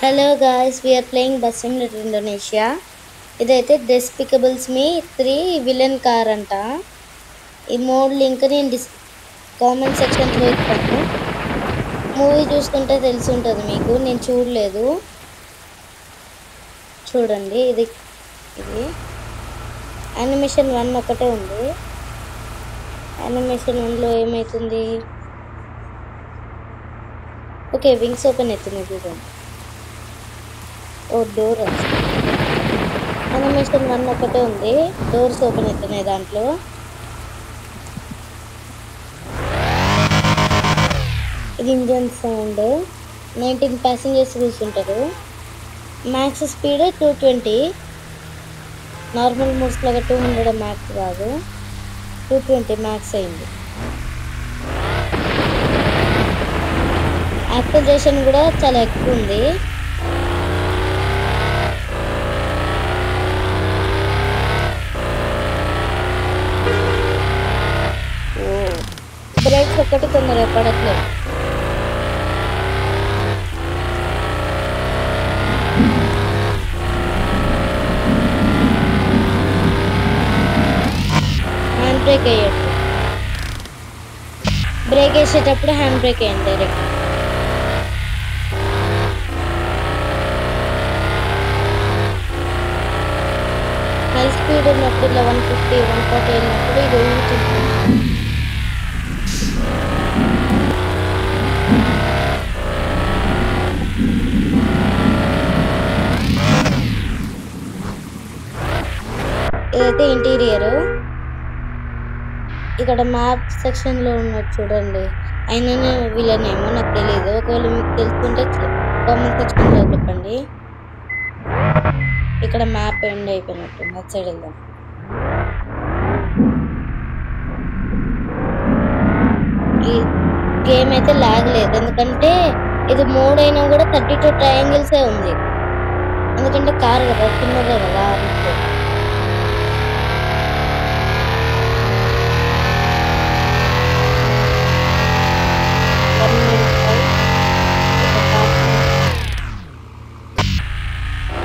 Hello guys, we're playing bus simulator Indonesia. ఇదైతే despicables మీ 3 villain car అంట. ఈ mode link నేను కామెంట్ సెక్షన్లో ఇస్తాను. మూవీ చూస్తుంటే తెలిసి ఉంటుంది మీకు, నేను చూడలేదు. చూడండి, ఇది యానిమేషన్ 1 ఒకటే ఉంది. యానిమేషన్ 1లో ఏమవుతుంది? ఓకే, వింగ్స్ ఓపెన్ అవుతుంది చూడండి. ఓ డోర్ యానిమేషన్ 1 ఒకటే ఉంది, డోర్స్ ఓపెన్ అవుతున్నాయి దాంట్లో. ఇది ఇంజన్ సౌండ్. 19 ప్యాసింజర్స్ కూర్చుంటారు. Max speed 220. నార్మల్ మోడ్స్ లాగా 200 మ్యాక్స్ కాదు, 220 మ్యాక్స్ అయింది. యాక్సిలరేషన్ కూడా చాలా ఎక్కువ ఉంది. బ్రేక్స్ ఒక్కటి తొందరగా పడట్లేదు. హ్యాండ్ బ్రేక్ వేయట్లేదు. బ్రేక్ వేసేటప్పుడు హ్యాండ్ బ్రేక్ వేయండి డైరెక్ట్. హై స్పీడ్ ఉన్నప్పుడు ఇలా 150, 140 వెళ్ళినప్పుడు ఇది ఊగుతుంది. ఇదైతే ఇంటీరియర్. ఇక్కడ మ్యాప్ సెక్షన్లో ఉన్నది చూడండి. అయినా వీళ్ళనేమో నాకు తెలియదు. ఒకవేళ మీకు తెలుసుకుంటే కామెంట్ సెక్షన్లో చెప్పండి. ఇక్కడ మ్యాప్ ఎండ్ అయిపోయినట్టు, అటు సైడ్ వెళ్దాం. ఈ గేమ్ అయితే లాగ్ లేదు, ఎందుకంటే ఇది మోడ్ అయినా కూడా 32 ట్రయాంగిల్సే ఉంది. ఎందుకంటే కారు కదా, చిన్నదే కదా.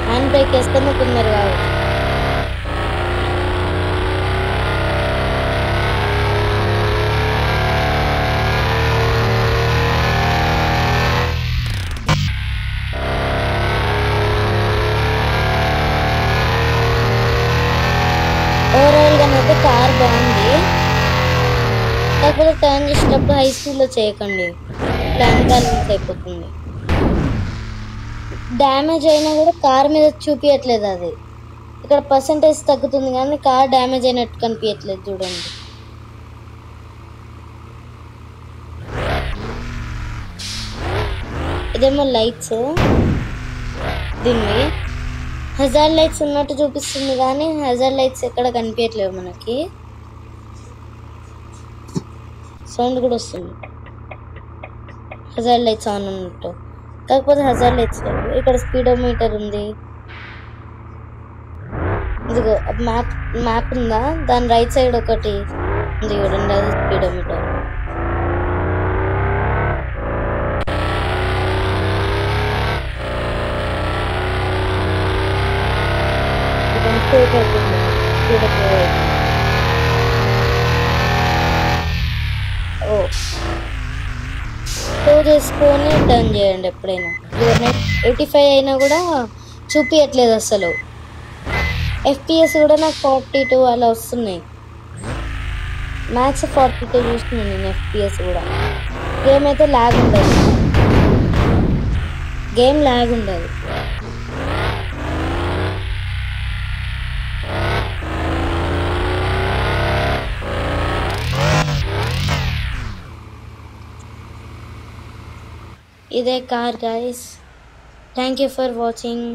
హ్యాండ్ బ్రేక్ వేస్తేనే తొందరగా కావచ్చు. ఓవరాల్గా అయితే కార్ బాగుంది, కాకపోతే టర్న్ చేసేటప్పుడు హై స్పీడ్లో చేయకండి, ప్లాన్ బ్యాలెన్స్ అయిపోతుంది. డ్యామేజ్ అయినా కూడా కార్ మీద చూపించట్లేదు. అది ఇక్కడ పర్సంటేజ్ తగ్గుతుంది కానీ కార్ డ్యామేజ్ అయినట్టు కనిపించట్లేదు. చూడండి, ఇదేమో లైట్స్. దీన్ని హజార్డ్ లైట్స్ ఉన్నట్టు చూపిస్తుంది కానీ హజార్డ్ లైట్స్ ఎక్కడ కనిపించట్లేవు మనకి. సౌండ్ కూడా వస్తుంది హజార్డ్ లైట్స్ ఆన్ ఉన్నట్టు, కాకపోతే హజార్డ్ లైట్స్ లేవు. ఇక్కడ స్పీడోమీటర్ ఉంది. ఇదిగో మ్యాప్ ఉందా, దాని రైట్ సైడ్ ఒకటి ఉంది చూడండి, అది స్పీడోమీటర్. స్లో చేసుకొని టర్న్ చేయండి ఎప్పుడైనా. 85 అయినా కూడా చూపించట్లేదు అసలు. FPS కూడా నాకు 42 అలా వస్తున్నాయి. మ్యాక్స్ 42 చూస్తున్నాను నేను FPS కూడా. గేమ్ అయితే లాగ్ ఉండదు, గేమ్ లాగ్ ఉండదు. ఇదే car guys. Thank you for watching.